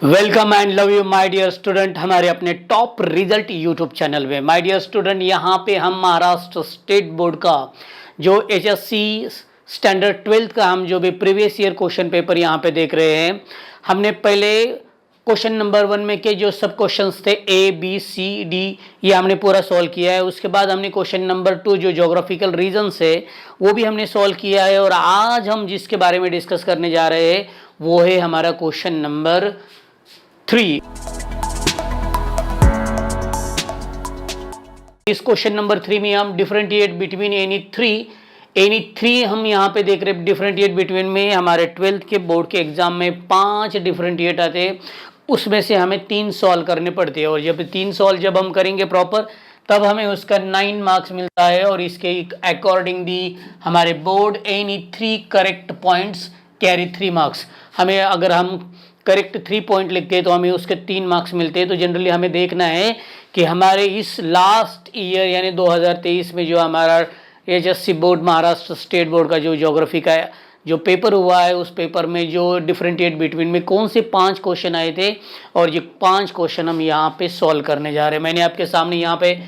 Welcome and love you my dear student हमारे अपने top result YouTube channel में। My dear student, यहाँ पे हम महाराष्ट्र स्टेट बोर्ड का जो एचएससी स्टैंडर्ड 12th का हम जो भी प्रीवियस ईयर क्वेश्चन पेपर यहाँ पे देख रहे हैं। हमने पहले क्वेश्चन नंबर 1 में के जो सब क्वेश्चंस थे ए बी सी डी ये हमने पूरा सॉल्व किया है। उसके बाद हमने क्वेश्चन नंबर 2 जो जोग्राफिकल रीजन्स है वो भी हमने सॉल्व किया है। और आज हम जिसके बारे में डिस्कस करने जा रहे हैं वो है हमारा क्वेश्चन नंबर 3। इस क्वेश्चन नंबर 3 में हम डिफरेंशिएट बिटवीन एनी थ्री हम यहाँ पे देख रहे हैं। डिफरेंशिएट बिटवीन में हमारे 12th के बोर्ड के एग्जाम में 5 डिफरेंशिएट आते हैं, उसमें से हमें 3 सॉल्व करने पड़ते हैं। और जब 3 सॉल्व जब हम करेंगे प्रॉपर तब हमें उसका 9 मार्क्स मिलता है। और इसके अकॉर्डिंग दी हमारे board any 3 correct points carry 3 marks. हमें अगर हम करेक्ट 3 पॉइंट लिखते हैं तो हमें उसके 3 मार्क्स मिलते हैं। तो जनरली हमें देखना है कि हमारे इस लास्ट ईयर यानी 2023 में जो हमारा HSC board Maharashtra state board का जो ज्योग्राफी का जो पेपर हुआ है उस पेपर में जो डिफरेंशिएट बिटवीन में कौन से 5 क्वेश्चन आए थे और ये 5 क्वेश्चन हम यहाँ पे सॉल्व करने जा रहे हैं। मैंने आपके सामने यहाँ पे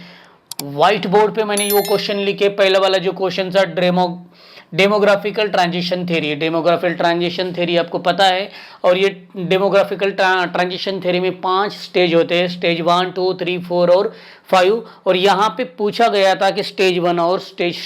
व्हाइट बोर्ड पे मैंने वो क्वेश्चन लिखे। पहला वाला जो क्वेश्चन था डेमोग्राफिकल ट्रांजिशन थ्योरी। डेमोग्राफिकल ट्रांजिशन थ्योरी आपको पता है। और ये डेमोग्राफिकल ट्रांजिशन थ्योरी में 5 स्टेज होते हैं, स्टेज 1, 2, 3, 4 और 5। और यहाँ पे पूछा गया था कि स्टेज 1 और स्टेज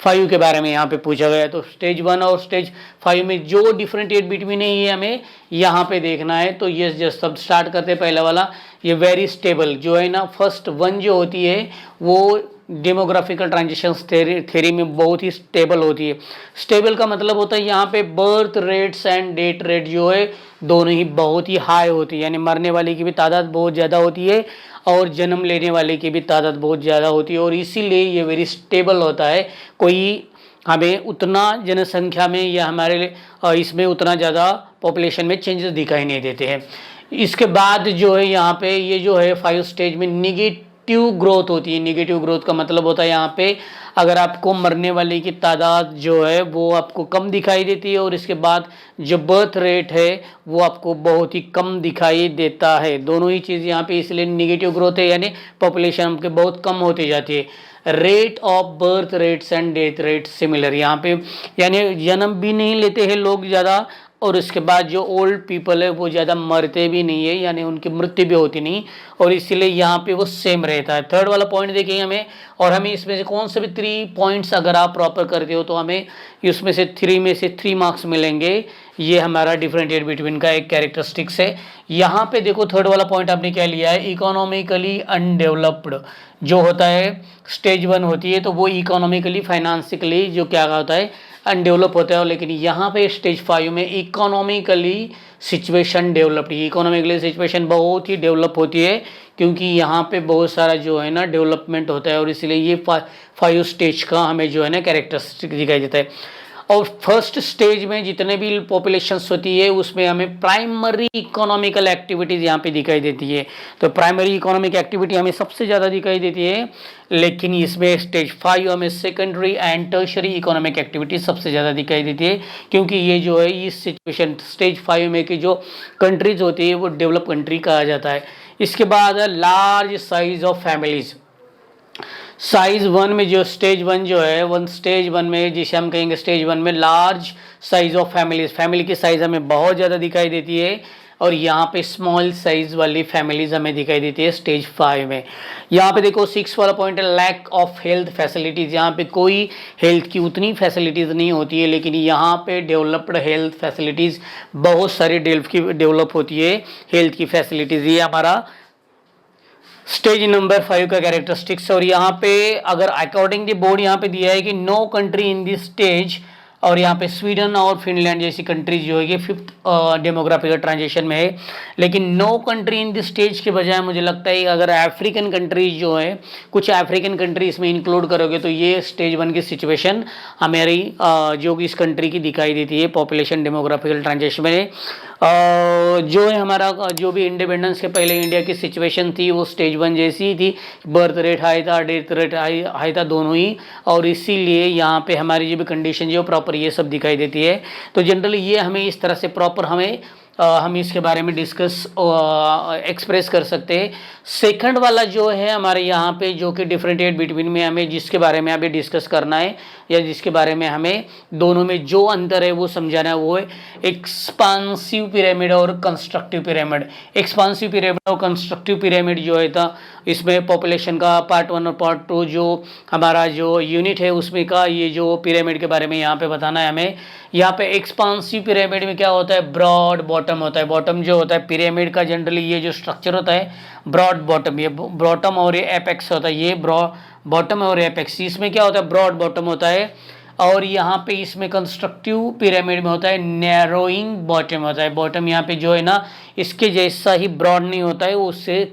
5 के बारे में यहाँ पे पूछा गया। तो स्टेज 1 और स्टेज 5 में जो डिफरेंशिएट बिटवीन है ये हमें यहाँ पे देखना है। तो ये जस्ट सब स्टार्ट करते हैं। पहला वाला ये वेरी स्टेबल जो है ना, फर्स्ट 1 जो होती है वो डेमोग्राफिकल ट्रांजिशन थ्योरी में बहुत ही स्टेबल होती है। स्टेबल का मतलब होता है यहाँ पे birth rates and death rate जो है दोनों ही बहुत ही हाई होती है, यानी मरने वाले की भी तादाद बहुत ज़्यादा होती है और जन्म लेने वाले की भी तादाद बहुत ज़्यादा होती है। और इसीलिए ये वेरी स्टेबल होता है। कोई हमें उतना जनसंख्या में या हमारे इसमें उतना ज़्यादा पॉपुलेशन में चेंजेस दिखाई नहीं देते हैं। इसके बाद जो है यहाँ पे ये जो है 5 स्टेज में निगेटिव ग्रोथ होती है। निगेटिव ग्रोथ का मतलब होता है यहाँ पे अगर आपको मरने वाले की तादाद जो है वो आपको कम दिखाई देती है और इसके बाद जो बर्थ रेट है वो आपको बहुत ही कम दिखाई देता है। दोनों ही चीज़ यहाँ पे इसलिए निगेटिव ग्रोथ है, यानी पॉपुलेशन आपके बहुत कम होती जाती है। Rate of birth rates and death rate similar, यहाँ पे यानी जन्म भी नहीं लेते हैं लोग ज़्यादा और उसके बाद जो ओल्ड पीपल है वो ज़्यादा मरते भी नहीं है, यानी उनकी मृत्यु भी होती नहीं। और इसीलिए यहाँ पे वो सेम रहता है। थर्ड वाला पॉइंट देखेंगे हमें, और हमें इसमें से कौन से भी 3 पॉइंट्स अगर आप प्रॉपर करते हो तो हमें इसमें से 3 में से 3 मार्क्स मिलेंगे। ये हमारा डिफरेंशिएट बिटवीन का एक कैरेक्टरिस्टिक्स है। यहाँ पे देखो थर्ड वाला पॉइंट आपने क्या लिया है, इकोनॉमिकली अनडेवलप्ड जो होता है स्टेज 1 होती है तो वो इकोनॉमिकली फाइनेंशियली जो क्या होता है अनडेवलप होता है। लेकिन यहाँ पे स्टेज 5 में economically situation developed, economically situation बहुत ही डेवलप होती है क्योंकि यहाँ पे बहुत सारा जो है ना डेवलपमेंट होता है। और इसलिए ये 5 स्टेज का हमें जो है ना कैरेक्टरिस्टिक दिखाई देता है। और फर्स्ट स्टेज में जितने भी पॉपुलेशंस होती है उसमें हमें प्राइमरी इकोनॉमिकल एक्टिविटीज़ यहाँ पे दिखाई देती है। तो प्राइमरी इकोनॉमिक एक्टिविटी हमें सबसे ज़्यादा दिखाई देती है, लेकिन इसमें स्टेज 5 हमें secondary and tertiary economic activity सबसे ज़्यादा दिखाई देती है क्योंकि ये जो है इस सिचुएशन स्टेज 5 में की जो कंट्रीज होती है वो डेवलप कंट्री कहा जाता है। इसके बाद large size of families. Size 1 में जो स्टेज 1 जो है स्टेज 1 में जिसे हम कहेंगे स्टेज 1 में large size of families, family की साइज हमें बहुत ज़्यादा दिखाई देती है। और यहाँ पे स्मॉल साइज वाली फैमिलीज हमें दिखाई देती है स्टेज 5 में। यहाँ पे देखो 6 वाला पॉइंट है लैक ऑफ हेल्थ फैसिलिटीज़। यहाँ पे कोई हेल्थ की उतनी फैसिलिटीज़ नहीं होती है, लेकिन यहाँ पे डेवलप्ड हेल्थ फैसिलिटीज़ बहुत सारी डेवलप होती है हेल्थ की फैसिलिटीज़। ये हमारा स्टेज नंबर 5 का कैरेक्टरिस्टिक्स। और यहाँ पे अगर अकॉर्डिंग द बोर्ड यहाँ पे दिया है कि no country in this stage, और यहाँ पे स्वीडन और फिनलैंड जैसी कंट्रीज जो है ये 5th डेमोग्राफिकल ट्रांजिशन में है। लेकिन no country in this stage के बजाय मुझे लगता है अगर अफ्रीकन कंट्रीज जो है कुछ अफ्रीकन कंट्री इसमें इंक्लूड करोगे तो ये स्टेज 1 की सिचुएशन हमारी जो इस कंट्री की दिखाई देती है पॉपुलेशन डेमोग्राफिकल ट्रांजिशन में। जो है हमारा जो भी इंडिपेंडेंस के पहले इंडिया की सिचुएशन थी वो स्टेज 1 जैसी ही थी। बर्थ रेट हाई था, डेथ रेट हाई था, दोनों ही। और इसीलिए यहाँ पे हमारी जो भी कंडीशन जो प्रॉपर ये सब दिखाई देती है। तो जनरली ये हमें इस तरह से प्रॉपर हमें हम इसके बारे में डिस्कस एक्सप्रेस कर सकते हैं। सेकंड वाला जो है हमारे यहाँ पे जो कि डिफरेंशिएट बिटवीन में हमें जिसके बारे में अभी डिस्कस करना है या जिसके बारे में हमें दोनों में जो अंतर है वो समझाना है, वो है एक्सपांसिव पिरामिड और कंस्ट्रक्टिव पिरामिड। एक्सपांसिव पिरामिड और कंस्ट्रक्टिव पिरामिड जो है था, इसमें पॉपुलेशन का पार्ट 1 और पार्ट 2 जो हमारा जो यूनिट है उसमें का ये जो पिरामिड के बारे में यहाँ पे बताना है हमें। यहाँ पे एक्सपांसिव पिरामिड में क्या होता है, ब्रॉड बॉटम होता है। बॉटम जो होता है पिरामिड का जनरली ये जो स्ट्रक्चर होता है ब्रॉड बॉटम, ये बॉटम और ये एपेक्स होता है, ये बॉटम और एपेक्स, इसमें क्या होता है ब्रॉड बॉटम होता है। और यहाँ पे इसमें कंस्ट्रक्टिव पिरामिड में होता है नैरोइंग बॉटम होता है। बॉटम यहाँ पे जो है ना इसके जैसा ही ब्रॉड नहीं होता है, उससे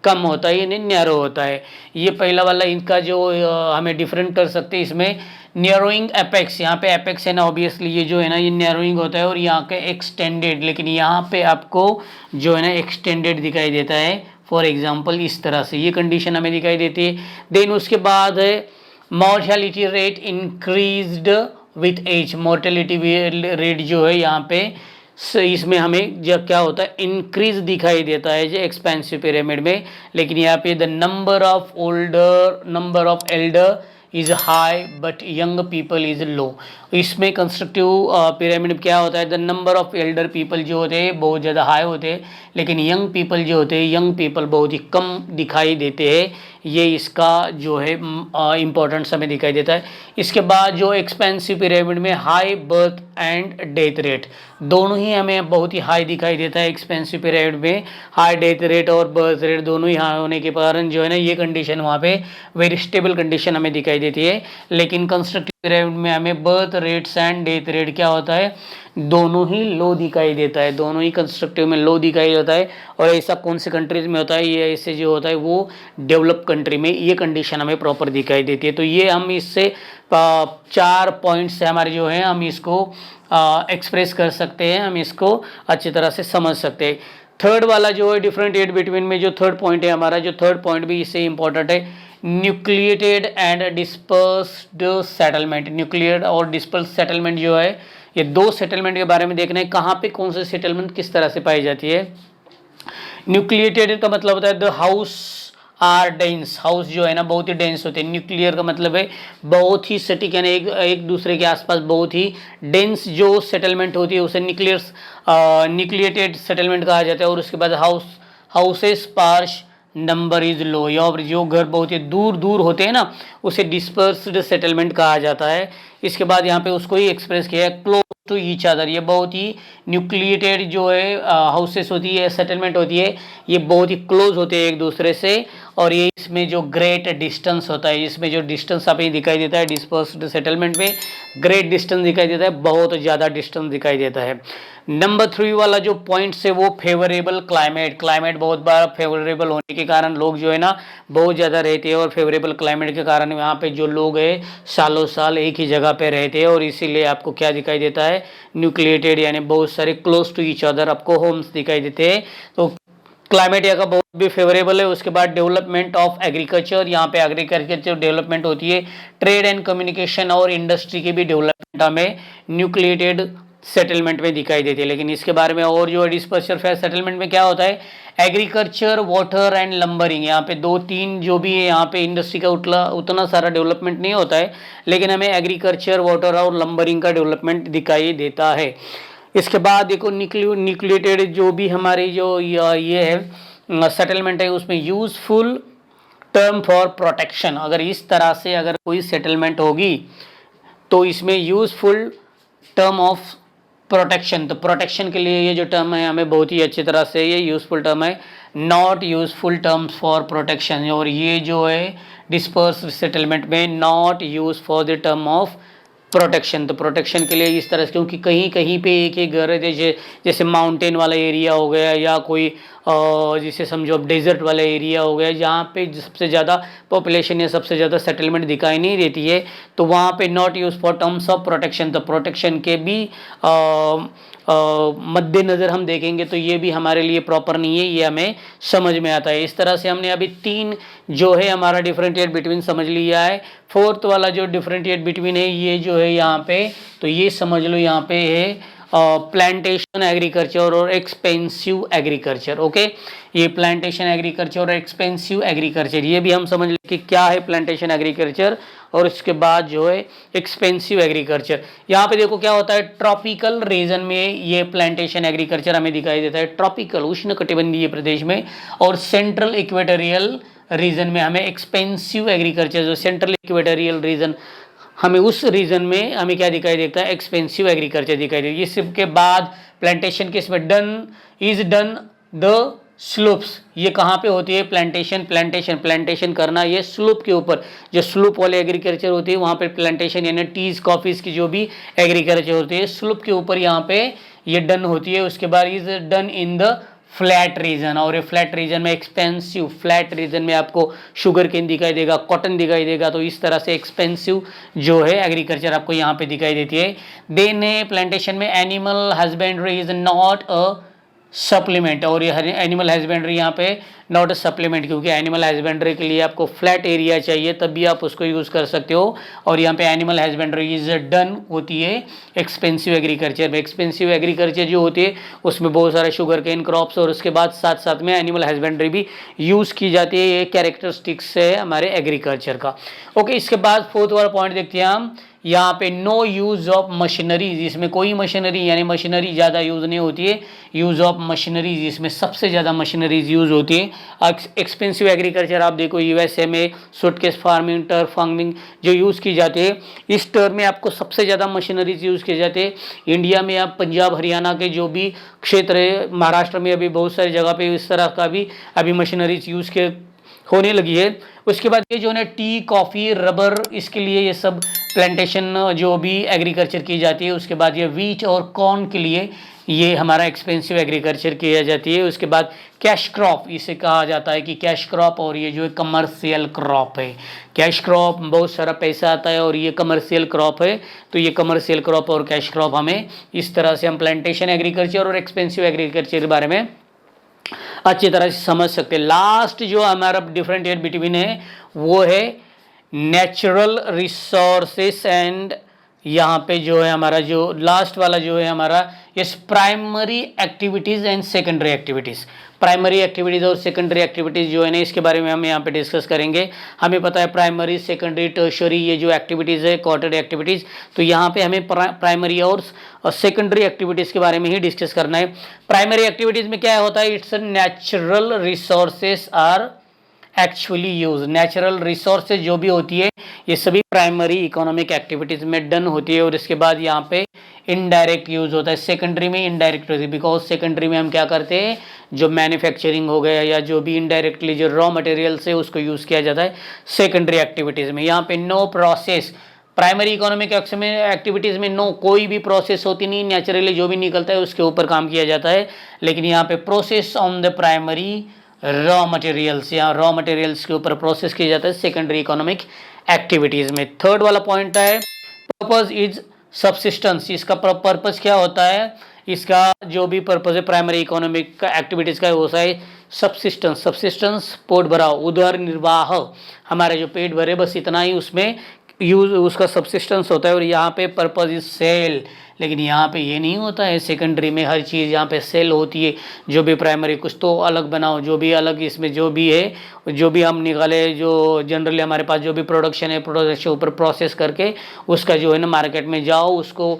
कम होता है, यानी नैरो होता है। ये पहला वाला इनका जो हमें डिफरेंट कर सकते हैं इसमें नैरोइंग एपेक्स, यहाँ पे एपेक्स है ना ऑब्वियसली ये जो है ना ये नैरोइंग होता है, और यहाँ के एक्सटेंडेड, लेकिन यहाँ पे आपको जो है ना एक्सटेंडेड दिखाई देता है। फॉर एग्जांपल इस तरह से ये कंडीशन हमें दिखाई देती है। देन उसके बाद है mortality rate increased with age. Mortality rate जो है यहाँ पे इसमें हमें जब क्या होता है इंक्रीज दिखाई देता है जो एक्सपेंसिव पिरामिड में, लेकिन यहाँ पे the number of Elder is high but young people is low. इसमें कंस्ट्रक्टिव पिरामिड में क्या होता है, the number of Elder people जो होते हैं बहुत ज़्यादा हाई होते हैं, लेकिन यंग पीपल जो होते हैं यंग पीपल बहुत ही कम दिखाई देते हैं। ये इसका जो है इम्पोर्टेंस हमें दिखाई देता है। इसके बाद जो एक्सपेंसिव पिरामिड में high birth and death rate दोनों ही हमें बहुत ही हाई दिखाई देता है। एक्सपेंसिव पिरामिड में हाई डेथ रेट और बर्थ रेट दोनों ही हाई होने के कारण जो है ना ये कंडीशन वहाँ पे वेरी स्टेबल कंडीशन हमें दिखाई देती है। लेकिन कंस्ट्रक्टिव पिरामिड में हमें birth rates and death rate क्या होता है, दोनों ही लो दिखाई देता है, दोनों ही कंस्ट्रक्टिव में लो दिखाई देता है। और ऐसा कौन से कंट्रीज में होता है, ये ऐसे जो होता है वो डेवलप कंट्री में ये कंडीशन हमें प्रॉपर दिखाई देती है। तो ये हम इससे 4 पॉइंट से हमारे जो है हम इसको एक्सप्रेस कर सकते हैं, हम इसको अच्छी तरह से समझ सकते हैं। थर्ड वाला जो है डिफरेंशिएट बिटवीन में जो थर्ड पॉइंट है हमारा, जो थर्ड पॉइंट भी इससे इंपॉर्टेंट है, nucleated and dispersed settlement. Nuclear और डिस्पर्स सेटलमेंट जो है ये दो सेटलमेंट के बारे में देखना है, कहाँ पे कौन से सेटलमेंट किस तरह से पाई जाती है। न्यूक्लिएटेड का मतलब होता है the house are dense, house जो है ना बहुत ही डेंस होते हैं। न्यूक्लियर का मतलब है बहुत ही सटीक, यानी एक दूसरे के आसपास बहुत ही डेंस जो सेटलमेंट होती है उसे न्यूक्लिएटेड सेटलमेंट कहा जाता है। और उसके बाद houses parched number is low, और जो घर बहुत ही दूर दूर होते हैं ना उसे डिस्पर्स्ड सेटलमेंट कहा जाता है। इसके बाद यहाँ पे उसको ही एक्सप्रेस किया है क्लोज टू ईच अदर। ये बहुत ही न्यूक्लिएटेड जो है हाउसेस होती है सेटलमेंट होती है ये बहुत ही क्लोज होते हैं एक दूसरे से। और ये इसमें जो ग्रेट डिस्टेंस होता है, इसमें जो डिस्टेंस आप ही दिखाई देता है डिस्पर्स्ड सेटलमेंट में ग्रेट डिस्टेंस दिखाई देता है, बहुत ज़्यादा डिस्टेंस दिखाई देता है। नंबर 3 वाला जो पॉइंट है वो फेवरेबल क्लाइमेट बहुत बार फेवरेबल होने के कारण लोग जो है ना बहुत ज़्यादा रहते हैं, और फेवरेबल क्लाइमेट के कारण यहाँ पे जो लोग हैं सालों साल एक ही जगह पे रहते हैं, और इसीलिए आपको क्या दिखाई देता है न्यूक्लिएटेड यानी बहुत सारे क्लोज टू ईच अदर आपको होम्स दिखाई देते हैं। तो क्लाइमेट यहाँ का बहुत भी फेवरेबल है। उसके बाद डेवलपमेंट ऑफ एग्रीकल्चर, यहाँ पे एग्रीकल्चर डेवलपमेंट होती है। ट्रेड एंड कम्युनिकेशन और इंडस्ट्री की भी डेवलपमेंट हमें न्यूक्लिएटेड सेटलमेंट में दिखाई देती है। लेकिन इसके बारे में और जो डिस्पर्शन सेटलमेंट में क्या होता है, एग्रीकल्चर वाटर एंड लंबरिंग, यहाँ पे 2-3 जो भी है यहाँ पे इंडस्ट्री का उतना सारा डेवलपमेंट नहीं होता है, लेकिन हमें एग्रीकल्चर वाटर और लंबरिंग का डेवलपमेंट दिखाई देता है। इसके बाद देखो न्यूक्लिएटेड जो भी हमारी जो ये है सेटलमेंट है उसमें यूजफुल टर्म फॉर प्रोटेक्शन, अगर इस तरह से अगर कोई सेटलमेंट होगी तो इसमें यूजफुल टर्म ऑफ प्रोटेक्शन, तो प्रोटेक्शन के लिए ये जो टर्म है हमें बहुत ही अच्छी तरह से ये यूजफुल टर्म है। Not useful terms for protection, और ये जो है डिस्पर्स सेटलमेंट में not use for the term of protection, तो प्रोटेक्शन के लिए इस तरह से, क्योंकि कहीं कहीं पे एक ही घर है, जैसे माउंटेन वाला एरिया हो गया या कोई जिसे समझो अब डेजर्ट वाला एरिया हो गया जहाँ पे सबसे ज़्यादा पॉपुलेशन या सबसे ज़्यादा सेटलमेंट दिखाई नहीं देती है, तो वहाँ पे not use for terms of protection, तो प्रोटेक्शन के भी मद्देनज़र हम देखेंगे तो ये भी हमारे लिए प्रॉपर नहीं है, ये हमें समझ में आता है। इस तरह से हमने अभी 3 जो है हमारा डिफरेंशिएट बिटवीन समझ लिया है। 4th वाला जो डिफरेंशिएट बिटवीन है ये जो है यहाँ पे, तो ये समझ लो यहाँ पे है प्लांटेशन एग्रीकल्चर और एक्सपेंसिव एग्रीकल्चर। ओके, ये प्लांटेशन एग्रीकल्चर और एक्सपेंसिव एग्रीकल्चर, ये भी हम समझ लें कि क्या है प्लांटेशन एग्रीकल्चर, और उसके बाद जो है एक्सपेंसिव एग्रीकल्चर। यहाँ पे देखो क्या होता है, ट्रॉपिकल रीजन में ये प्लांटेशन एग्रीकल्चर हमें दिखाई देता है, ट्रॉपिकल उष्ण कटिबंधीय प्रदेश में, और सेंट्रल इक्वेटोरियल रीजन में हमें एक्सपेंसिव एग्रीकल्चर, जो सेंट्रल इक्वेटोरियल रीजन हमें उस रीजन में हमें क्या दिखाई देता है, एक्सपेंसिव एग्रीकल्चर दिखाई देता है। इसके बाद प्लांटेशन किसमें डन द स्लूप्स, ये कहाँ पे होती है, प्लांटेशन करना ये स्लूप के ऊपर, जो स्लूप वाले एग्रीकल्चर होती है वहाँ पे प्लांटेशन यानी टीज कॉफीज की जो भी एग्रीकल्चर होती है स्लूप के ऊपर यहाँ पे ये डन होती है। उसके बाद is done in the flat region, और ये फ्लैट रीजन में एक्सपेंसिव, फ्लैट रीजन में आपको शुगर केन दिखाई देगा, कॉटन दिखाई देगा, तो इस तरह से एक्सपेंसिव जो है एग्रीकल्चर आपको यहाँ पे दिखाई देती है। देन प्लांटेशन में animal husbandry is not a supplement, और ये एनिमल हस्बेंड्री यहाँ पे नॉट अ सप्लीमेंट, क्योंकि एनिमल हस्बेंड्री के लिए आपको फ्लैट एरिया चाहिए तब भी आप उसको यूज़ कर सकते हो, और यहाँ पे एनिमल हस्बेंड्री इज डन होती है एक्सपेंसिव एग्रीकल्चर में। एक्सपेंसिव एग्रीकल्चर जो होती है उसमें बहुत सारे शुगर केन क्रॉप्स, और उसके बाद साथ साथ में एनिमल हस्बेंड्री भी यूज़ की जाती है, ये कैरेक्टरिस्टिक्स है हमारे एग्रीकल्चर का। ओके, इसके बाद फोर्थ वाला पॉइंट देखते हैं हम, यहाँ पे नो यूज़ ऑफ मशीनरीज, इसमें कोई मशीनरी यानी मशीनरी ज़्यादा यूज़ नहीं होती है, यूज़ ऑफ मशीनरीज इसमें सबसे ज़्यादा मशीनरीज यूज़ होती है। एक्सपेंसिव एग्रीकल्चर आप देखो यूएसए में सूटकेस फार्मिंग, टर्फ फार्मिंग जो यूज़ की जाती है, इस टर्म में आपको सबसे ज़्यादा मशीनरीज यूज़ की जाती है। इंडिया में आप पंजाब हरियाणा के जो भी क्षेत्र है, महाराष्ट्र में अभी बहुत सारी जगह पे इस तरह का भी अभी मशीनरीज यूज़ के होने लगी है। उसके बाद ये जो है टी, कॉफ़ी, रबर, इसके लिए ये सब प्लांटेशन जो भी एग्रीकल्चर की जाती है। उसके बाद ये वीट और कॉर्न के लिए ये हमारा एक्सपेंसिव एग्रीकल्चर किया जाती है। उसके बाद कैश क्रॉप, इसे कहा जाता है कि कैश क्रॉप, और ये जो है कमर्शियल क्रॉप है। कैश क्रॉप बहुत सारा पैसा आता है और ये कमर्शियल क्रॉप है, तो ये कमर्शियल क्रॉप और कैश क्रॉप हमें इस तरह से हम प्लांटेशन एग्रीकल्चर और एक्सपेंसिव एग्रीकल्चर के बारे में अच्छी तरह से समझ सकते हैं। लास्ट जो हमारा डिफरेंशिएट बिटवीन है वो है नेचुरल रिसोर्सेस एंड, यहाँ पे जो है हमारा जो लास्ट वाला जो है हमारा yes primary activities and secondary activities. Primary activities और सेकेंडरी एक्टिविटीज़ जो है ना, इसके बारे में हम यहाँ पे डिस्कस करेंगे। हमें पता है प्राइमरी, सेकेंडरी, टर्शरी ये जो एक्टिविटीज़ है, क्वार्टरली एक्टिविटीज़, तो यहाँ पे हमें प्राइमरी और सेकेंडरी एक्टिविटीज़ के बारे में ही डिस्कस करना है। प्राइमरी एक्टिविटीज़ में क्या होता है, it's natural resources are actually use. Natural resources जो भी होती है ये सभी प्राइमरी इकोनॉमिक एक्टिविटीज़ में डन होती है, और इसके बाद यहाँ पे इनडायरेक्ट यूज होता है। सेकेंडरी में इनडायरेक्ट होती है, बिकॉज सेकेंडरी में हम क्या करते हैं, जो मैन्युफैक्चरिंग हो गया या जो भी इनडायरेक्टली जो रॉ मटेरियल से उसको यूज़ किया जाता है सेकेंडरी एक्टिविटीज़ में। यहाँ पे no process, primary economic activities में नो कोई भी प्रोसेस होती नहीं, नेचुरली जो भी निकलता है उसके ऊपर काम किया जाता है। लेकिन यहाँ पे process on the primary raw materials, या रॉ मटेरियल्स के ऊपर प्रोसेस किया जाता है सेकेंडरी इकोनॉमिक एक्टिविटीज़ में। थर्ड वाला पॉइंट है पर्पस इज सब्सिस्टेंस। इसका पर्पस क्या होता है, इसका जो भी पर्पस है प्राइमरी इकोनॉमिक एक्टिविटीज़ का होता है सब्सिस्टेंस। सब्सिस्टेंस पेट भरा, उदर निर्वाह, हमारे जो पेट भरे बस इतना ही उसमें यूज उसका सब्सिस्टेंस होता है। और यहाँ पे पर्पस इज सेल, लेकिन यहाँ पे ये नहीं होता है। सेकेंडरी में हर चीज़ यहाँ पे सेल होती है, जो भी प्राइमरी कुछ तो अलग बनाओ, जो भी अलग इसमें जो भी है, जो भी हम निकाले, जो जनरली हमारे पास जो भी प्रोडक्शन है, प्रोडक्शन के ऊपर प्रोसेस करके उसका जो है ना मार्केट में जाओ, उसको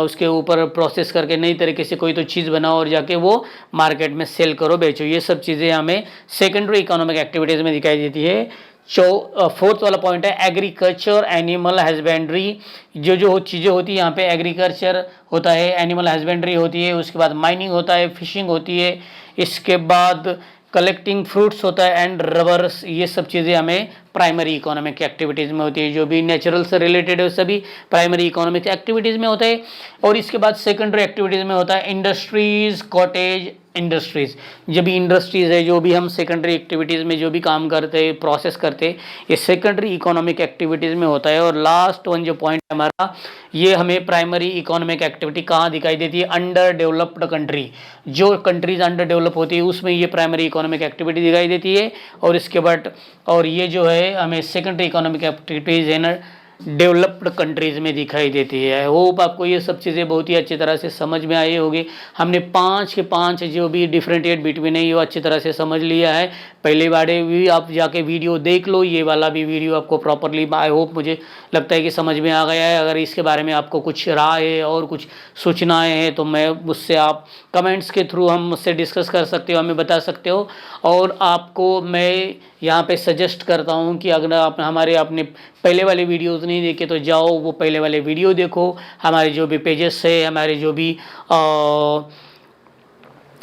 उसके ऊपर प्रोसेस करके नई तरीके से कोई तो चीज़ बनाओ और जाके वो मार्केट में सेल करो, बेचो। ये सब चीज़ें हमें सेकेंडरी इकोनॉमिक एक्टिविटीज़ में दिखाई देती है। फोर्थ वाला पॉइंट है एग्रीकल्चर, एनिमल हस्बेंड्री। जो चीज़ें होती है यहाँ पे एग्रीकल्चर होता है, एनिमल हस्बेंड्री होती है, उसके बाद माइनिंग होता है, फिशिंग होती है, इसके बाद कलेक्टिंग फ्रूट्स होता है एंड रबर्स। ये सब चीज़ें हमें प्राइमरी इकोनॉमिक एक्टिविटीज़ में होती है। जो भी नेचुरल से रिलेटेड है सभी प्राइमरी इकोनॉमिक एक्टिविटीज़ में होता है। और इसके बाद सेकेंडरी एक्टिविटीज़ में होता है इंडस्ट्रीज़, कॉटेज इंडस्ट्रीज़। जब भी इंडस्ट्रीज़ है, जो भी हम सेकेंडरी एक्टिविटीज़ में जो भी काम करते हैं, प्रोसेस करते हैं, ये सेकेंडरी इकोनॉमिक एक्टिविटीज़ में होता है। और लास्ट वन जो पॉइंट हमारा, ये हमें प्राइमरी इकोनॉमिक एक्टिविटी कहाँ दिखाई देती है, अंडर डेवलप्ड कंट्री। जो कंट्रीज अंडर डेवलप होती है उसमें ये प्राइमरी इकोनॉमिक एक्टिविटी दिखाई देती है। और इसके बाद और ये जो है हमें सेकेंडरी इकोनॉमिक एक्टिविटीज़ है ना डेवलप्ड कंट्रीज़ में दिखाई देती है। आई होप आपको ये सब चीज़ें बहुत ही अच्छी तरह से समझ में आई होगी। हमने 5 के 5 जो भी डिफरेंशिएट बिटवीन है ये अच्छी तरह से समझ लिया है। पहले वाले भी आप जाके वीडियो देख लो, ये वाला भी वीडियो आपको प्रॉपरली आई होप मुझे लगता है कि समझ में आ गया है। अगर इसके बारे में आपको कुछ राय है और कुछ सूचनाएँ हैं तो मैं उससे आप कमेंट्स के थ्रू हम मुझसे डिस्कस कर सकते हो, हमें बता सकते हो। और आपको मैं यहाँ पे सजेस्ट करता हूँ कि अगर आप हमारे आपने पहले वाले वीडियोज़ नहीं देखे तो जाओ वो पहले वाले वीडियो देखो। हमारे जो भी पेजेस है, हमारे जो भी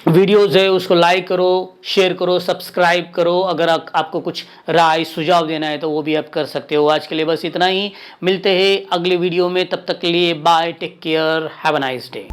वीडियोज़ है उसको लाइक करो, शेयर करो, सब्सक्राइब करो। अगर आपको कुछ राय सुझाव देना है तो वो भी आप कर सकते हो। आज के लिए बस इतना ही, मिलते हैं अगले वीडियो में, तब तक के लिए bye, take care, have a nice day.